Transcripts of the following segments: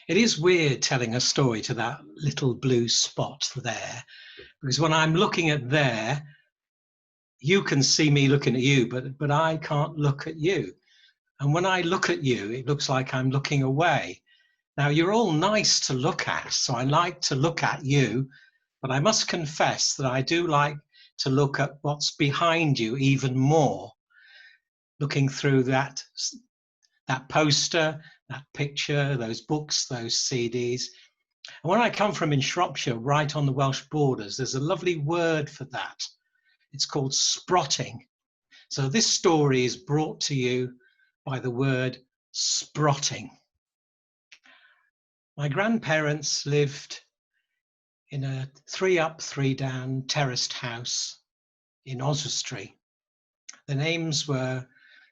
It is weird telling a story to that little blue spot there, because when I'm looking at there, you can see me looking at you, but I can't look at you. And when I look at you, it looks like I'm looking away. Now, you're all nice to look at, so I like to look at you, but I must confess that I do like to look at what's behind you even more, looking through that poster, that picture, those books, those CDs. And where I come from in Shropshire, right on the Welsh borders, there's a lovely word for that. It's called sprotting. So this story is brought to you by the word sprotting. My grandparents lived in a 3-up, 3-down terraced house in Oswestry. The names were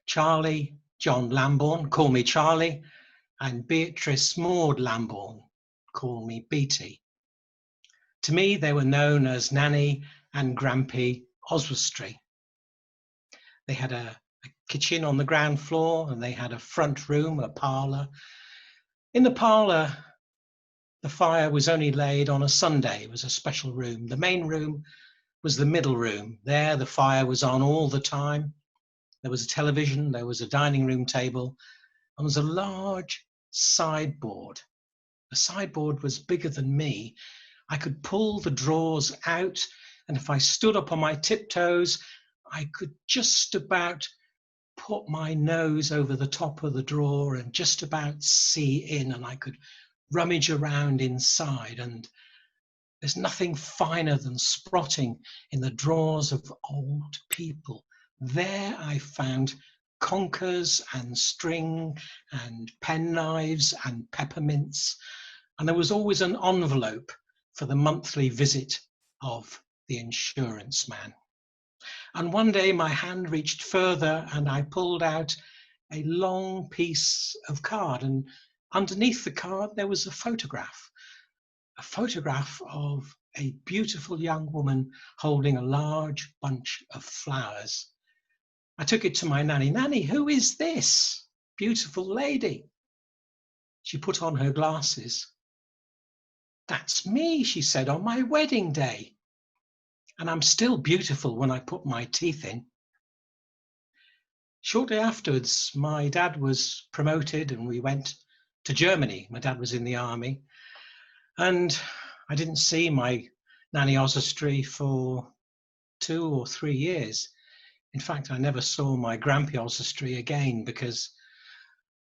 Charlie John Lambourne, call me Charlie, and Beatrice Maud Lambourne, call me Beatty. To me, they were known as Nanny and Grampy Oswestry. They had a kitchen on the ground floor, and they had a front room, a parlour. In the parlour, the fire was only laid on a Sunday. It was a special room. The main room was the middle room. There, the fire was on all the time. There was a television, there was a dining room table, and there was a large sideboard. The sideboard was bigger than me. I could pull the drawers out, and if I stood up on my tiptoes, I could just about put my nose over the top of the drawer and just about see in, and I could rummage around inside. And there's nothing finer than sprotting in the drawers of old people. There I found conkers and string and penknives and peppermints, and there was always an envelope for the monthly visit of the insurance man. And one day my hand reached further and I pulled out a long piece of card, and underneath the card there was a photograph of a beautiful young woman holding a large bunch of flowers. I took it to my nanny. Nanny, who is this beautiful lady? She put on her glasses. That's me, she said, on my wedding day. And I'm still beautiful when I put my teeth in. Shortly afterwards, my dad was promoted and we went to Germany. My dad was in the army. And I didn't see my Nanny Oswestry for 2 or 3 years. In fact, I never saw my Grampy Oswestry again, because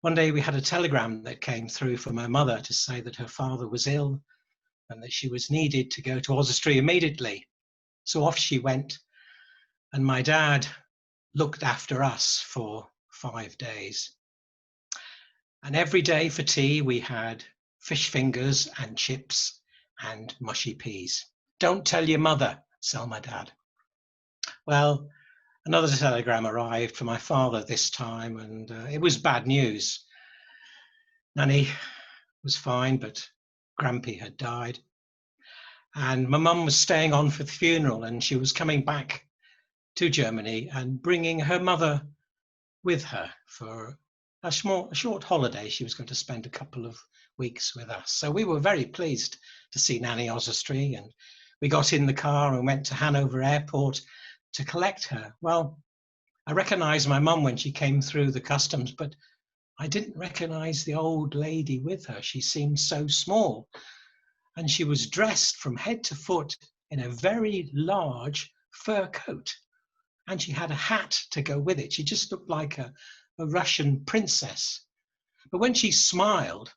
one day we had a telegram that came through from my mother to say that her father was ill and that she was needed to go to Oswestry immediately. So off she went, and my dad looked after us for 5 days. And every day for tea we had fish fingers and chips and mushy peas. Don't tell your mother, tell my dad. Well, another telegram arrived for my father this time, and it was bad news. Nanny was fine, but Grampy had died. And my mum was staying on for the funeral, and she was coming back to Germany and bringing her mother with her for a short holiday. She was going to spend a couple of weeks with us. So we were very pleased to see Nanny Oswestry, and we got in the car and went to Hanover Airport to collect her. Well, I recognised my mum when she came through the customs, but I didn't recognise the old lady with her. She seemed so small, and she was dressed from head to foot in a very large fur coat, and she had a hat to go with it. She just looked like a Russian princess. But when she smiled,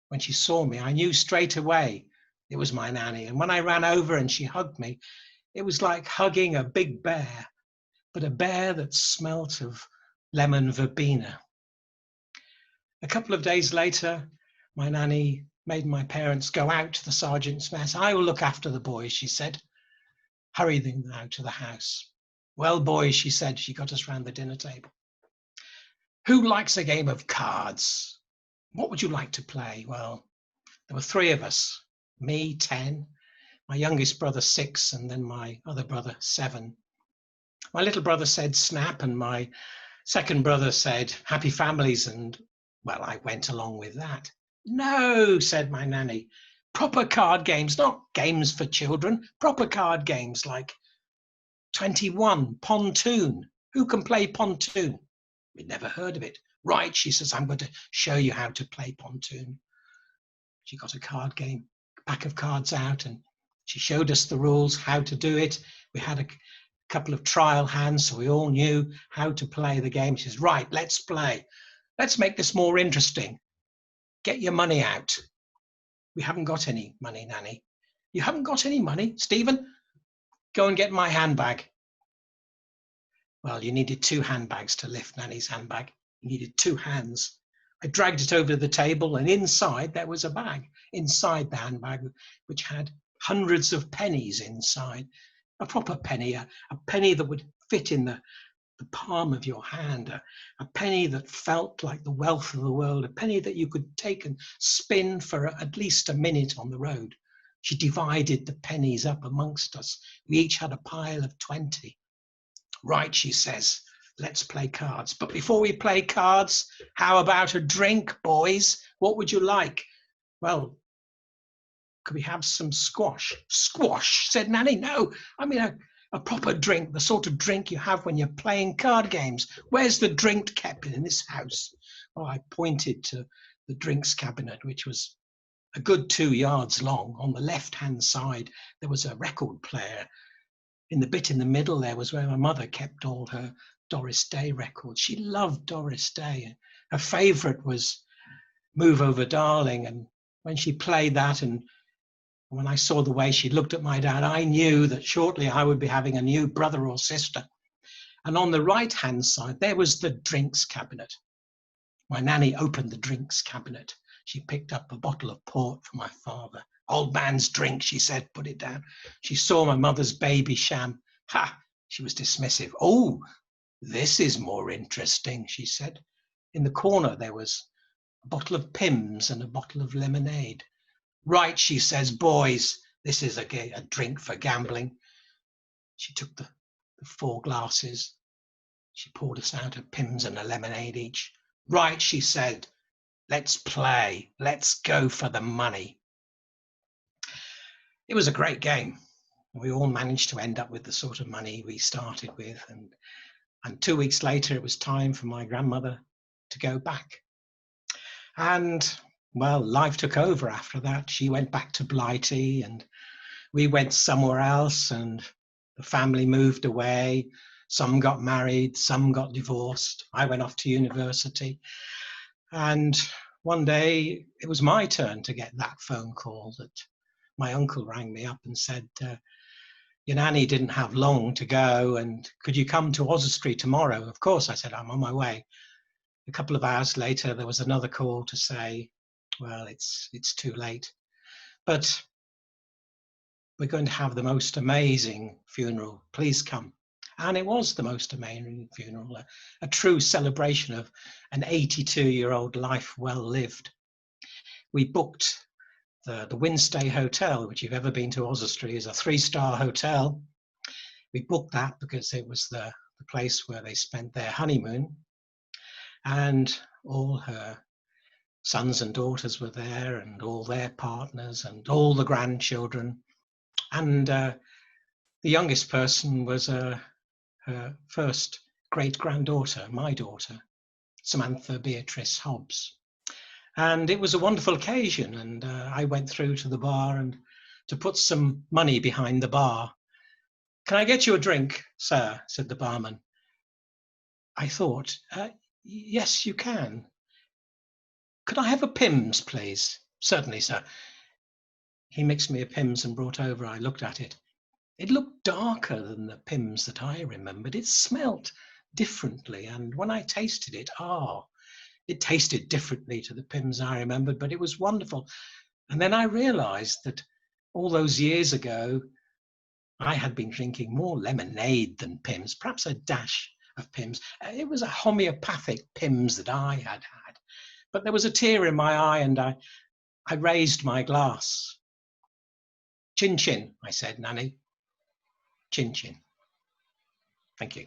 when she saw me, I knew straight away it was my nanny. And when I ran over and she hugged me, it was like hugging a big bear, but a bear that smelt of lemon verbena. A couple of days later, my nanny made my parents go out to the sergeant's mess. I will look after the boys, she said. Hurry them now to the house. Well, boys, she said, she got us round the dinner table. Who likes a game of cards? What would you like to play? Well, there were 3 of us, me, 10, my youngest brother, 6, and then my other brother, 7. My little brother said snap, and my second brother said happy families, and well, I went along with that. No, said my nanny. Proper card games, not games for children, proper card games like 21, pontoon. Who can play pontoon? We'd never heard of it. Right, she says, I'm going to show you how to play pontoon. She got a card game, pack of cards out, and she showed us the rules, how to do it. We had a couple of trial hands, so we all knew how to play the game. She says, right, let's play. Let's make this more interesting. Get your money out. We haven't got any money, Nanny. You haven't got any money? Stephen, go and get my handbag. Well, you needed 2 handbags to lift Nanny's handbag. You needed 2 hands. I dragged it over to the table, and inside there was a bag, inside the handbag, which had hundreds of pennies inside. A proper penny, a penny that would fit in the palm of your hand, a penny that felt like the wealth of the world, a penny that you could take and spin for at least a minute on the road. She divided the pennies up amongst us. We each had a pile of 20. Right, she says, let's play cards. But before we play cards, how about a drink, boys? What would you like? Well, could we have some squash? Squash, said Nanny. No, I mean a proper drink, the sort of drink you have when you're playing card games. Where's the drink kept in this house? Well, I pointed to the drinks cabinet, which was a good 2 yards long. On the left-hand side, there was a record player. In the bit in the middle there was where my mother kept all her Doris Day records. She loved Doris Day. Her favourite was Move Over Darling. And when she played that, and when I saw the way she looked at my dad, I knew that shortly I would be having a new brother or sister. And on the right-hand side, there was the drinks cabinet. My nanny opened the drinks cabinet. She picked up a bottle of port for my father. Old man's drink, she said, put it down. She saw my mother's baby sham. Ha, she was dismissive. Oh, this is more interesting, she said. In the corner, there was a bottle of Pimm's and a bottle of lemonade. Right, she says, boys, this is a drink for gambling. She took the 4 glasses. She poured us out a Pimm's and a lemonade each. Right, she said, let's play. Let's go for the money. It was a great game. We all managed to end up with the sort of money we started with. And 2 weeks later, it was time for my grandmother to go back. And, well, life took over after that. She went back to Blighty and we went somewhere else, and the family moved away. Some got married, some got divorced. I went off to university. And one day it was my turn to get that phone call that my uncle rang me up and said, your nanny didn't have long to go, and could you come to Oswestry tomorrow? Of course, I said, I'm on my way. A couple of hours later, there was another call to say, well, it's too late. But we're going to have the most amazing funeral. Please come. And it was the most amazing funeral, a true celebration of an 82-year-old life well lived. We booked the Winstay Hotel, which, if you've ever been to Oswestry, is a 3-star hotel. We booked that because it was the place where they spent their honeymoon. And all her sons and daughters were there, and all their partners, and all the grandchildren. And the youngest person was her first great-granddaughter, my daughter, Samantha Beatrice Hobbs. And it was a wonderful occasion, and I went through to the bar and to put some money behind the bar. Can I get you a drink, sir? Said the barman. I thought, yes, you can. Could I have a Pimm's, please? Certainly, sir. He mixed me a Pimm's and brought over. I looked at it. It looked darker than the Pimm's that I remembered. It smelt differently, and when I tasted it, it tasted differently to the Pimm's I remembered, but it was wonderful. And then I realized that all those years ago, I had been drinking more lemonade than Pimm's, perhaps a dash of Pimm's. It was a homeopathic Pimm's that I had had. But there was a tear in my eye, and I raised my glass. Chin chin, I said, Nanny. Chin chin. Thank you.